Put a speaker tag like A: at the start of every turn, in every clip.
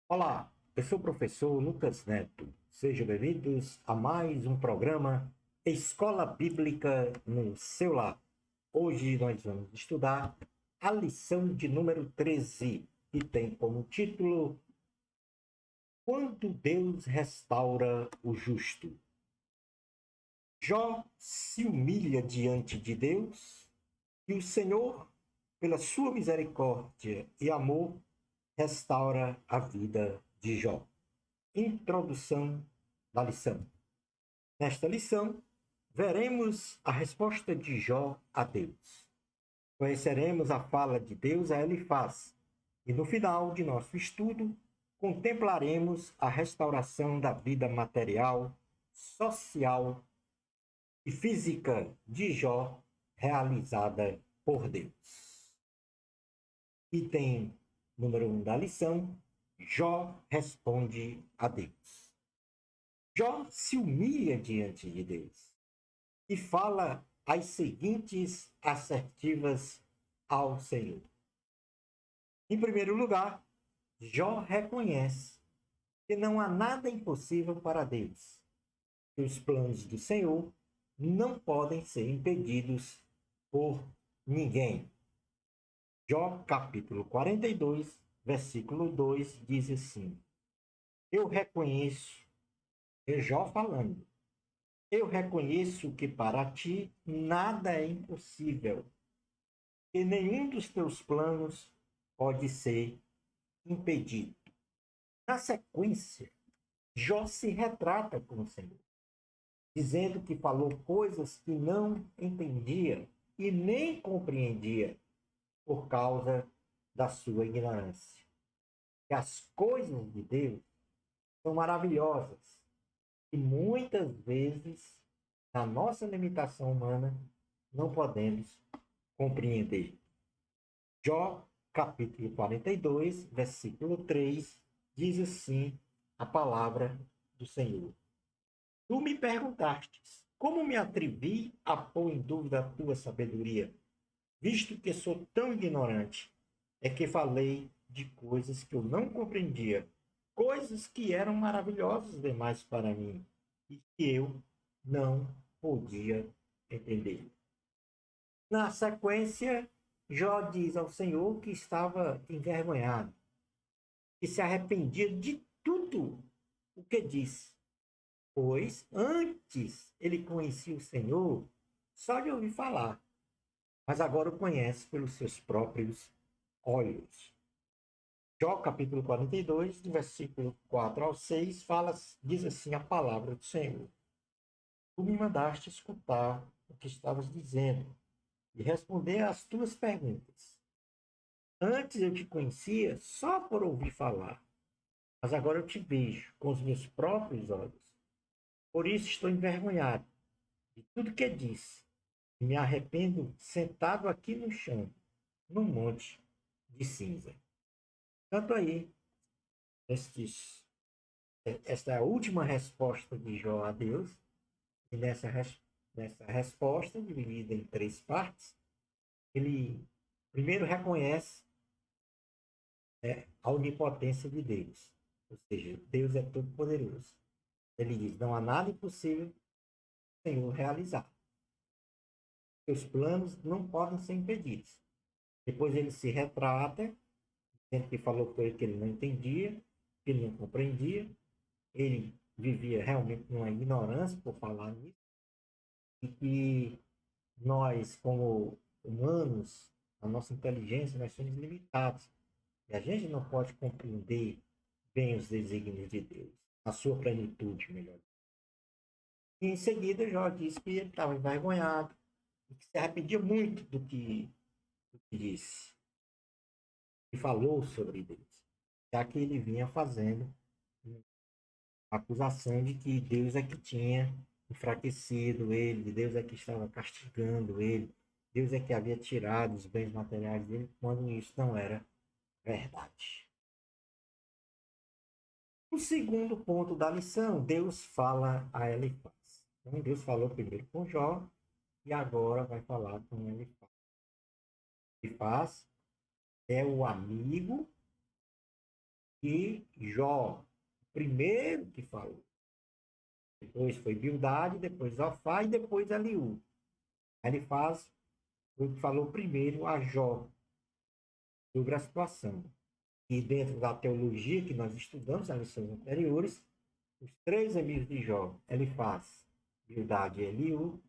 A: Olá, eu sou o professor Lucas Neto. Sejam bem-vindos a mais um programa Escola Bíblica no seu lar. Hoje nós vamos estudar a lição de número 13, que tem como título Quando Deus restaura o justo. Jó se humilha diante de Deus e o Senhor, pela sua misericórdia e amor, restaura a vida de Jó. Introdução da lição. Nesta lição, veremos a resposta de Jó a Deus. Conheceremos a fala de Deus a Elifaz. E no final de nosso estudo, contemplaremos a restauração da vida material, social e física de Jó, realizada por Deus. Item número 1 da lição: Jó responde a Deus. Jó se humilha diante de Deus e fala as seguintes assertivas ao Senhor. Em primeiro lugar, Jó reconhece que não há nada impossível para Deus, que os planos do Senhor não podem ser impedidos por ninguém. Jó, capítulo 42, versículo 2, diz assim: Eu reconheço, é Jó falando, eu reconheço que para ti nada é impossível, e nenhum dos teus planos pode ser impedido. Na sequência, Jó se retrata com o Senhor, dizendo que falou coisas que não entendia e nem compreendia por causa da sua ignorância. Que as coisas de Deus são maravilhosas e muitas vezes, na nossa limitação humana, não podemos compreender. Jó, capítulo 42, versículo 3, diz assim a palavra do Senhor. Tu me perguntastes, como me atrevi a pôr em dúvida a tua sabedoria, visto que sou tão ignorante, é que falei de coisas que eu não compreendia, coisas que eram maravilhosas demais para mim e que eu não podia entender. Na sequência, Jó diz ao Senhor que estava envergonhado, que se arrependia de tudo o que disse, pois antes ele conhecia o Senhor só de ouvir falar, mas agora o conhece pelos seus próprios olhos. Jó, capítulo 42, do versículo 4 ao 6, diz assim a palavra do Senhor. Tu me mandaste escutar o que estavas dizendo e responder às tuas perguntas. Antes eu te conhecia só por ouvir falar, mas agora eu te vejo com os meus próprios olhos. Por isso estou envergonhado de tudo que disse e me arrependo sentado aqui no chão, num monte de cinza. Tanto aí, esta é a última resposta de Jó a Deus, e nessa resposta, dividida em três partes, ele primeiro reconhece a onipotência de Deus, ou seja, Deus é todo-poderoso. Ele diz: não há nada impossível o Senhor realizar. Seus planos não podem ser impedidos. Depois ele se retrata, dizendo que falou coisa que ele não entendia, que ele não compreendia. Ele vivia realmente numa ignorância por falar nisso, e que nós, como humanos, a nossa inteligência, nós somos limitados. E a gente não pode compreender bem os desígnios de Deus, a sua plenitude, melhor. E em seguida, Jó disse que ele estava envergonhado e que se arrependia muito do que disse e falou sobre Deus, já que ele vinha fazendo a acusação de que Deus é que tinha enfraquecido ele, Deus é que estava castigando ele, Deus é que havia tirado os bens materiais dele, quando isso não era verdade. O segundo ponto da lição, Deus fala a Elifaz. Então, Deus falou primeiro com Jó e agora vai falar com Elifaz. Elifaz é o amigo e Jó, o primeiro que falou. Depois foi Bildade, depois Zofá e depois Eliú. Elifaz foi o que falou primeiro a Jó sobre a situação. E dentro da teologia que nós estudamos nas lições anteriores, os três amigos de Jó, Elifaz, Bildade e Eliú,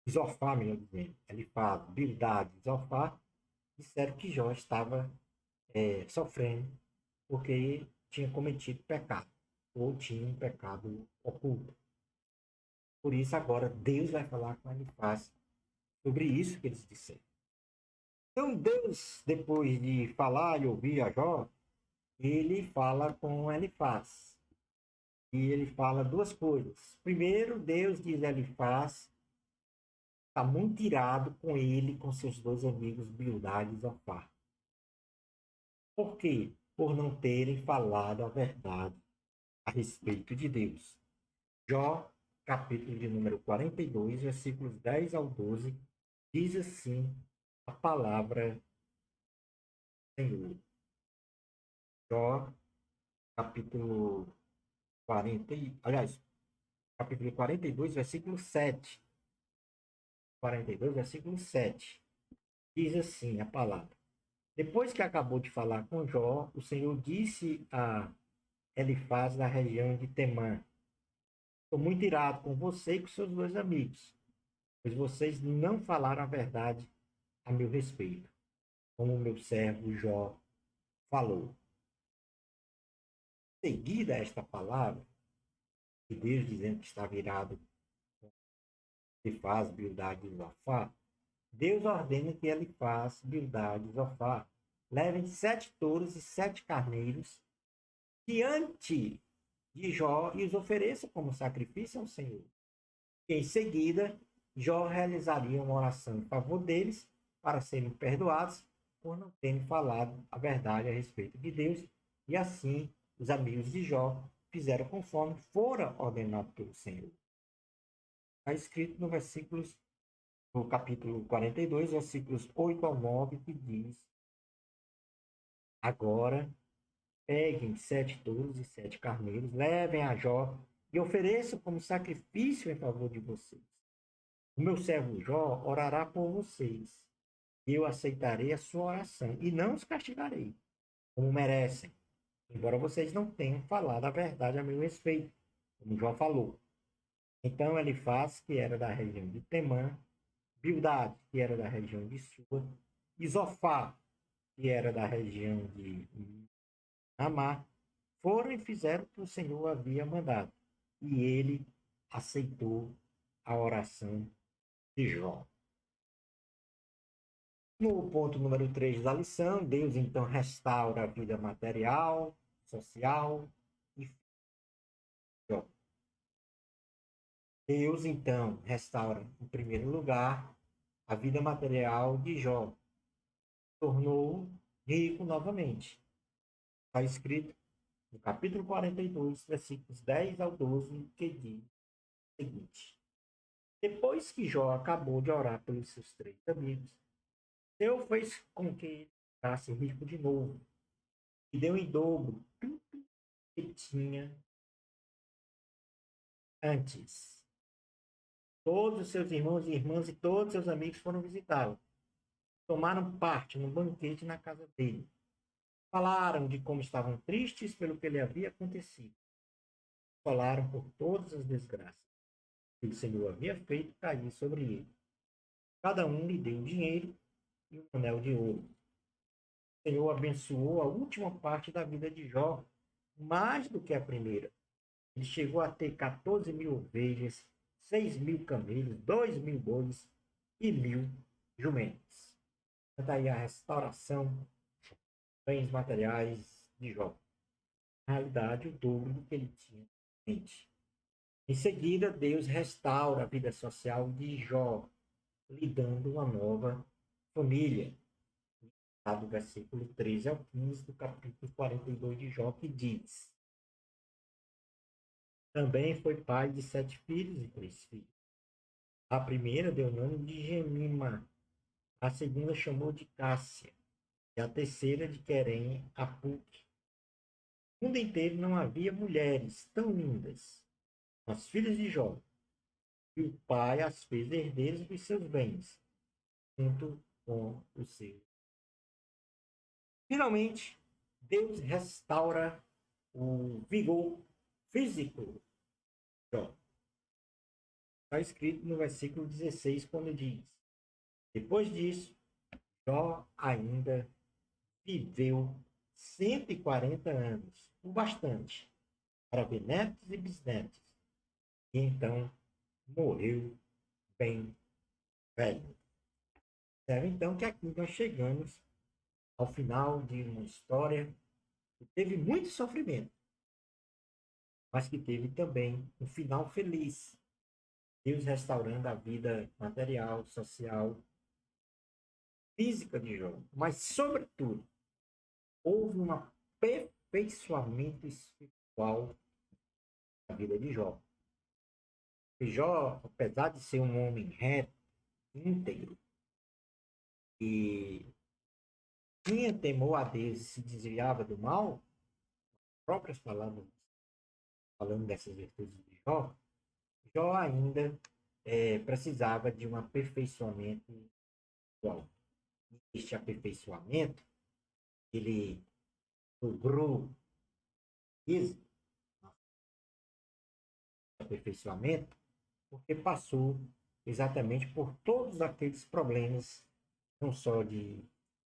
A: Zofá, melhor dizendo, Elifaz, Bildade e Zofá, disseram que Jó estava sofrendo porque tinha cometido pecado, ou tinha um pecado oculto. Por isso, agora, Deus vai falar com Elifaz sobre isso que eles disseram. Então, Deus, depois de falar e ouvir a Jó, ele fala com Elifaz. E ele fala duas coisas. Primeiro, Deus diz a Elifaz está muito irado com ele, com seus dois amigos Bildade e Zofar. Por quê? Por não terem falado a verdade a respeito de Deus. Jó, capítulo de número 42, versículos 10 ao 12, diz assim a palavra do Senhor. Jó, capítulo 40, aliás, capítulo 42, versículo 7. 42, versículo 7. Diz assim a palavra. Depois que acabou de falar com Jó, o Senhor disse a Elifaz da região de Temã: estou muito irado com você e com seus dois amigos, pois vocês não falaram a verdade a meu respeito, como o meu servo Jó falou. Seguida esta palavra, de Deus dizendo que estava irado com Elifaz, Bildade e Zofá, Deus ordena que Elifaz, Bildade e Zofá levem 7 touros e 7 carneiros diante de Jó e os ofereça como sacrifício ao Senhor. Em seguida, Jó realizaria uma oração em favor deles para serem perdoados por não terem falado a verdade a respeito de Deus, e assim os amigos de Jó fizeram conforme fora ordenado pelo Senhor. Está escrito no capítulo 42, versículos 8 ao 9, que diz: agora peguem 7 touros e 7 carneiros, levem a Jó e ofereçam como sacrifício em favor de vocês. O meu servo Jó orará por vocês, e eu aceitarei a sua oração, e não os castigarei, como merecem, embora vocês não tenham falado a verdade a meu respeito, como Jó falou. Então Elifaz, que era da região de Temã, Bildade, que era da região de Sua, e Zofá, que era da região de Amar, foram e fizeram o que o Senhor havia mandado. E ele aceitou a oração de Jó. No ponto número 3 da lição, Deus então restaura a vida material, social e física. Deus então restaura, em primeiro lugar, a vida material de Jó. Tornou rico novamente. Está escrito no capítulo 42, versículos 10 ao 12, que diz o seguinte: depois que Jó acabou de orar pelos seus três amigos, Deus fez com que ele ficasse rico de novo e deu em dobro tudo que tinha antes. Todos os seus irmãos e irmãs e todos seus amigos foram visitá-lo. Tomaram parte no banquete na casa dele. Falaram de como estavam tristes pelo que lhe havia acontecido. Falaram por todas as desgraças que o Senhor havia feito cair sobre ele. Cada um lhe deu dinheiro e um anel de ouro. O Senhor abençoou a última parte da vida de Jó, mais do que a primeira. Ele chegou a ter 14.000 ovelhas, 6.000 camelos, 2.000 bois e 1.000 jumentos. Está aí a restauração dos bens materiais de Jó. Na realidade, o dobro do que ele tinha antes. Em seguida, Deus restaura a vida social de Jó, lhe dando uma nova família. Do versículo 13 ao 15 do capítulo 42 de Jó, que diz: também foi pai de 7 filhos e 3 filhas. A primeira deu o nome de Gemima, a segunda chamou de Cássia, e a terceira de Querem Apuque. No mundo inteiro não havia mulheres tão lindas, as filhas de Jó, e o pai as fez herdeiras dos seus bens, junto com os seus. Finalmente, Deus restaura o vigor físico de Jó. Está escrito no versículo 16, quando diz: depois disso, Jó ainda viveu 140 anos, o bastante, para ver netos e bisnetos. E então morreu bem velho. Observe então que aqui nós chegamos ao final de uma história que teve muito sofrimento, mas que teve também um final feliz. Deus restaurando a vida material, social, física de Jó. Mas, sobretudo, houve um aperfeiçoamento espiritual na vida de Jó. E Jó, apesar de ser um homem reto, íntegro, e tinha temor a Deus e se desviava do mal, próprias palavras falando dessas virtudes de Jó, Jó ainda precisava de um aperfeiçoamento espiritual. Este aperfeiçoamento, ele logrou êxito no aperfeiçoamento porque passou exatamente por todos aqueles problemas, não só de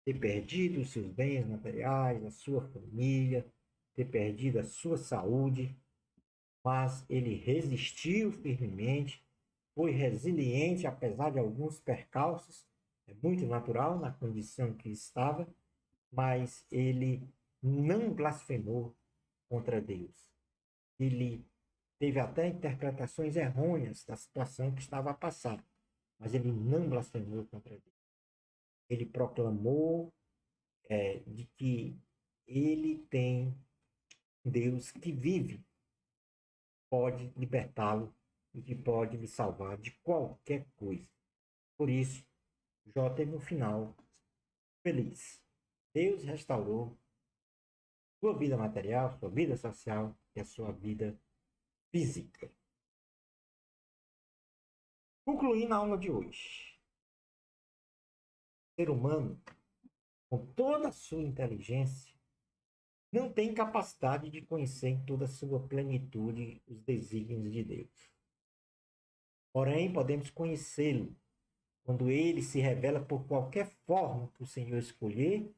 A: ter perdido os seus bens materiais, a sua família, ter perdido a sua saúde, mas ele resistiu firmemente, foi resiliente apesar de alguns percalços, é muito natural na condição que estava, mas ele não blasfemou contra Deus. Ele teve até interpretações errôneas da situação que estava a passar, mas ele não blasfemou contra Deus. Ele proclamou de que ele tem Deus que vive, pode libertá-lo e que pode lhe salvar de qualquer coisa. Por isso, Jó teve um final feliz. Deus restaurou sua vida material, sua vida social e a sua vida física. Concluindo a aula de hoje, o ser humano, com toda a sua inteligência, não tem capacidade de conhecer em toda a sua plenitude os desígnios de Deus. Porém, podemos conhecê-lo quando ele se revela por qualquer forma que o Senhor escolher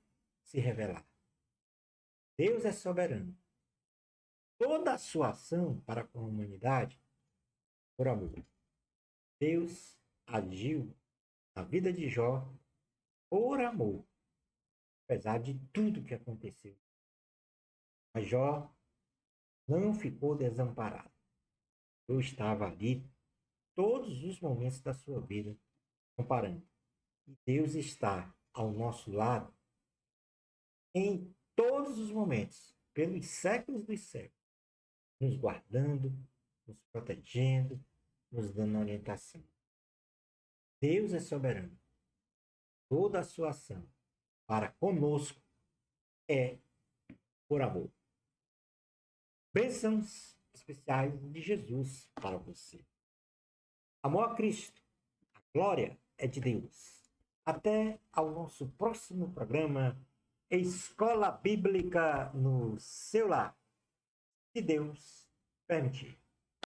A: se revelar. Deus é soberano. Toda a sua ação para com a humanidade por amor. Deus agiu na vida de Jó por amor, apesar de tudo que aconteceu. Mas Jó não ficou desamparado. Eu estava ali todos os momentos da sua vida, comparando. E Deus está ao nosso lado em todos os momentos, pelos séculos dos séculos, nos guardando, nos protegendo, nos dando orientação. Deus é soberano. Toda a sua ação para conosco é por amor. Bênçãos especiais de Jesus para você. Amor a Cristo. A glória é de Deus. Até ao nosso próximo programa Escola Bíblica no seu lar, se Deus permitir.